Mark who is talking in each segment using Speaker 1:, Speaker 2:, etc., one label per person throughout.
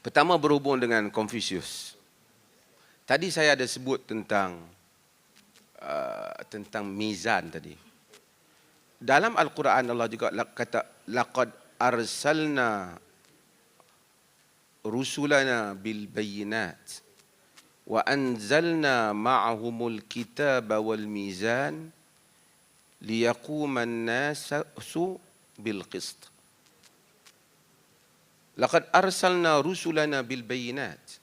Speaker 1: Pertama berhubung dengan Confucius. Tadi saya ada sebut tentang mizan tadi. Dalam Al-Quran Allah juga kata laqad arsalna rusulana bil bayyinat wa anzalna ma'ahumul kitaba wal mizan liyaquman nasu bil qist. Laqad arsalna rusulana bil bayyinat.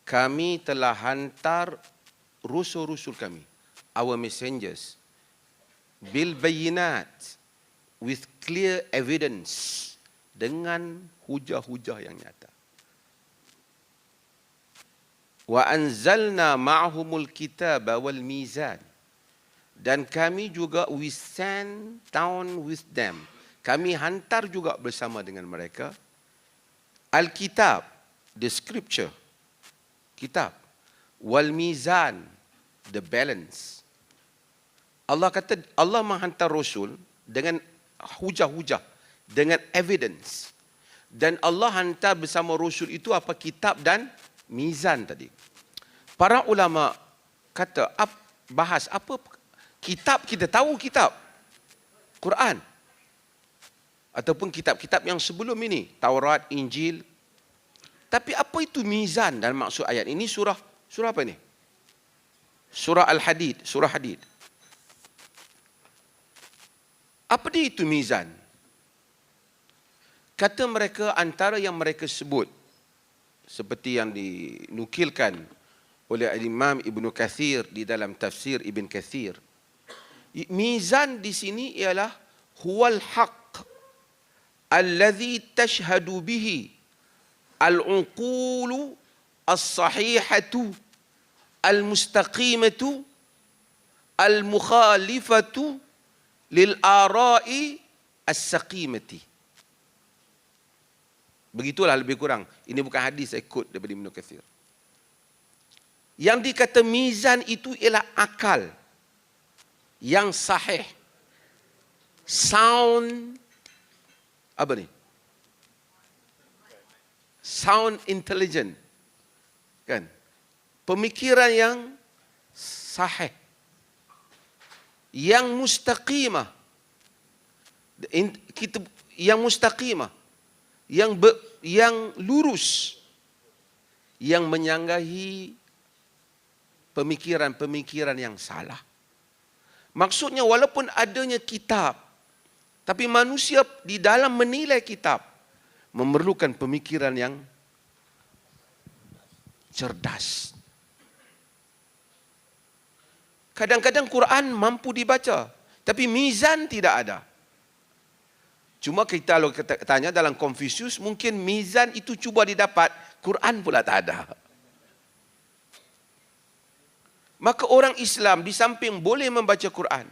Speaker 1: Kami telah hantar rusul-rusul kami, our messengers, bil bayyinat, with clear evidence, dengan hujah-hujah yang nyata. Wa anzalna ma'ahumul kitaba wal mizan. Dan kami juga we send down with them. Kami hantar juga bersama dengan mereka Al-Kitab, the scripture, kitab. Wal mizan, the balance. Allah kata, Allah menghantar Rasul dengan hujah-hujah, dengan evidence. Dan Allah hantar bersama Rasul itu apa? Kitab dan mizan tadi. Para ulama kata, bahas apa kitab, kita tahu kitab. Quran. Ataupun kitab-kitab yang sebelum ini, Taurat, Injil. Tapi apa itu mizan dalam maksud ayat ini? Surah apa ini? Surah Al-Hadid, surah Hadid. Apa dia itu mizan? Kata mereka, antara yang mereka sebut, seperti yang dinukilkan oleh Imam Ibn Kathir di dalam tafsir Ibn Kathir. Mizan di sini ialah huwal haq alladhi tashhadu bihi al-uqulu as-sahihatu al-mustaqimatu al-mukhalifatu lil-ara'i as-saqimati. Begitulah lebih kurang. Ini bukan hadis, saya quote daripada Ibn Kathir. Yang dikata mizan itu ialah akal yang sahih, sound, apa ni? Sound intelligent, kan? Pemikiran yang sahih, yang mustaqimah, yang mustaqimah, yang lurus, yang menyanggahi pemikiran-pemikiran yang salah. Maksudnya walaupun adanya kitab, tapi manusia di dalam menilai kitab memerlukan pemikiran yang cerdas. Kadang-kadang Quran mampu dibaca, tapi mizan tidak ada. Cuma kita kalau tanya dalam Confucius, mungkin mizan itu cuba didapat, Quran pula tak ada. Maka orang Islam di samping boleh membaca Quran,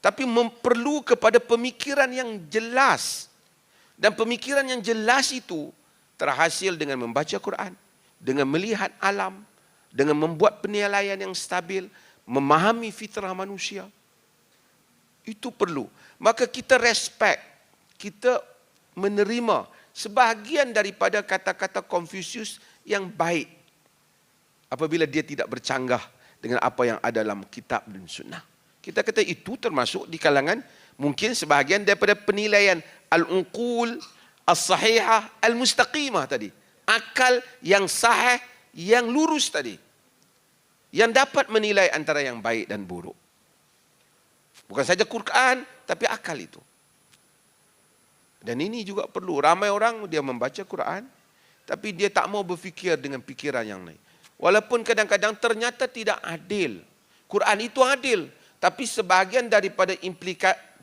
Speaker 1: tapi perlu kepada pemikiran yang jelas. Dan pemikiran yang jelas itu terhasil dengan membaca Quran, dengan melihat alam, dengan membuat penilaian yang stabil, memahami fitrah manusia. Itu perlu. Maka kita respect, kita menerima sebahagian daripada kata-kata Confucius yang baik apabila dia tidak bercanggah dengan apa yang ada dalam kitab dan sunnah. Kita kata itu termasuk di kalangan mungkin sebahagian daripada penilaian al-uqul as-sahihah al-mustaqimah tadi. Akal yang sahih, yang lurus tadi. Yang dapat menilai antara yang baik dan buruk. Bukan saja Quran, tapi akal itu. Dan ini juga perlu. Ramai orang dia membaca Quran, tapi dia tak mau berfikir dengan fikiran yang lain. Walaupun kadang-kadang ternyata tidak adil. Quran itu adil. Tapi sebahagian daripada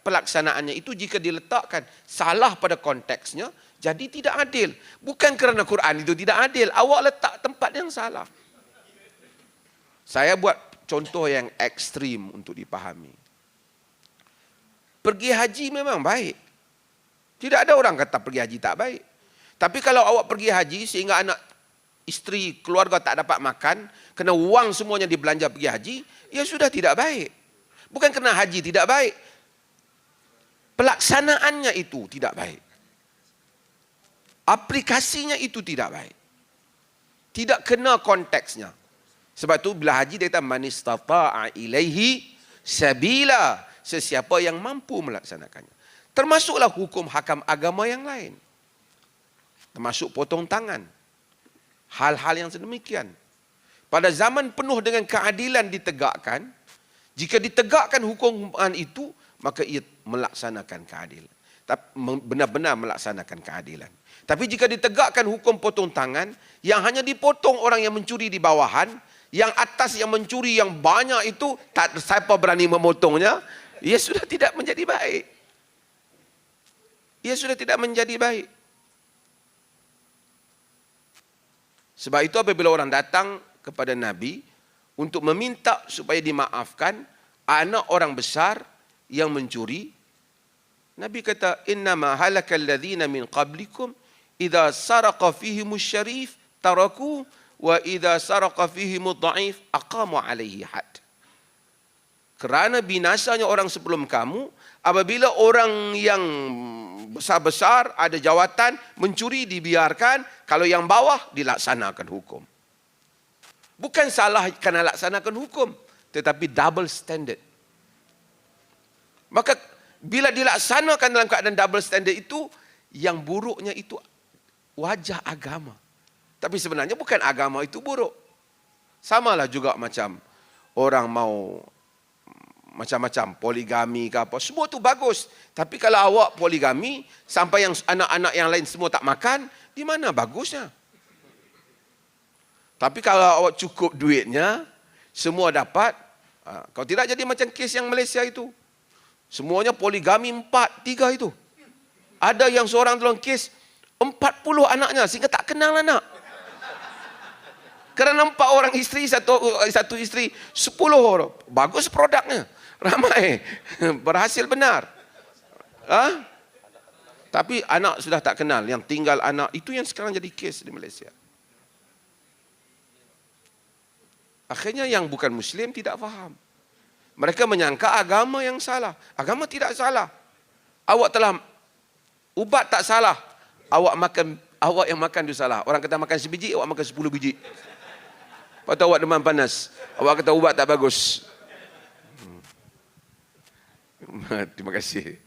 Speaker 1: pelaksanaannya itu jika diletakkan salah pada konteksnya, jadi tidak adil. Bukan kerana Quran itu tidak adil. Awak letak tempat yang salah. Saya buat contoh yang ekstrim untuk dipahami. Pergi haji memang baik. Tidak ada orang kata pergi haji tak baik. Tapi kalau awak pergi haji sehingga anak, isteri, keluarga tak dapat makan, kena wang semuanya dibelanja pergi haji, ya sudah tidak baik. Bukan kerana haji tidak baik. Pelaksanaannya itu tidak baik. Aplikasinya itu tidak baik. Tidak kena konteksnya. Sebab tu bila haji dia kata man istata'a ilaihi sabila, sesiapa yang mampu melaksanakannya. Termasuklah hukum hakam agama yang lain. Termasuk potong tangan. Hal-hal yang sedemikian. Pada zaman penuh dengan keadilan ditegakkan, jika ditegakkan hukuman itu, maka ia melaksanakan keadilan. Benar-benar melaksanakan keadilan. Tapi jika ditegakkan hukum potong tangan, yang hanya dipotong orang yang mencuri di bawahan, yang atas yang mencuri yang banyak itu, tak siapa berani memotongnya, ia sudah tidak menjadi baik. Ia sudah tidak menjadi baik. Sebab itu apabila orang datang kepada Nabi untuk meminta supaya dimaafkan anak orang besar yang mencuri, Nabi kata, innama halakal ladzina min qablikum idza saraqa fihimus syarif taraku wa idza saraqa fihimud dhaif aqamu alaihi had. Kerana binasanya orang sebelum kamu apabila orang yang besar-besar ada jawatan mencuri dibiarkan, kalau yang bawah dilaksanakan hukum. Bukan salah kerana laksanakan hukum, tetapi double standard. Maka bila dilaksanakan dalam keadaan double standard itu, yang buruknya itu wajah agama. Tapi sebenarnya bukan agama itu buruk. Samalah juga macam orang mau macam-macam, poligami ke apa, semua tu bagus. Tapi kalau awak poligami, sampai yang anak-anak yang lain semua tak makan, di mana bagusnya? Tapi kalau awak cukup duitnya, semua dapat, kalau tidak jadi macam kes yang Malaysia itu. Semuanya poligami 4, 3 itu. Ada yang seorang dalam kes, 40 anaknya, sehingga tak kenal anak. Kerana 4 orang isteri, satu isteri, 10 orang. Bagus produknya. Ramai. Berhasil benar. Tapi anak sudah tak kenal. Yang tinggal anak. Itu yang sekarang jadi kes di Malaysia. Akhirnya yang bukan Muslim tidak faham. Mereka menyangka agama yang salah. Agama tidak salah. Awak telah, ubat tak salah. Awak yang makan itu salah. Orang kata makan sebiji, awak makan 10 biji. Lepas tu awak demam panas. Awak kata ubat tak bagus. Terima kasih.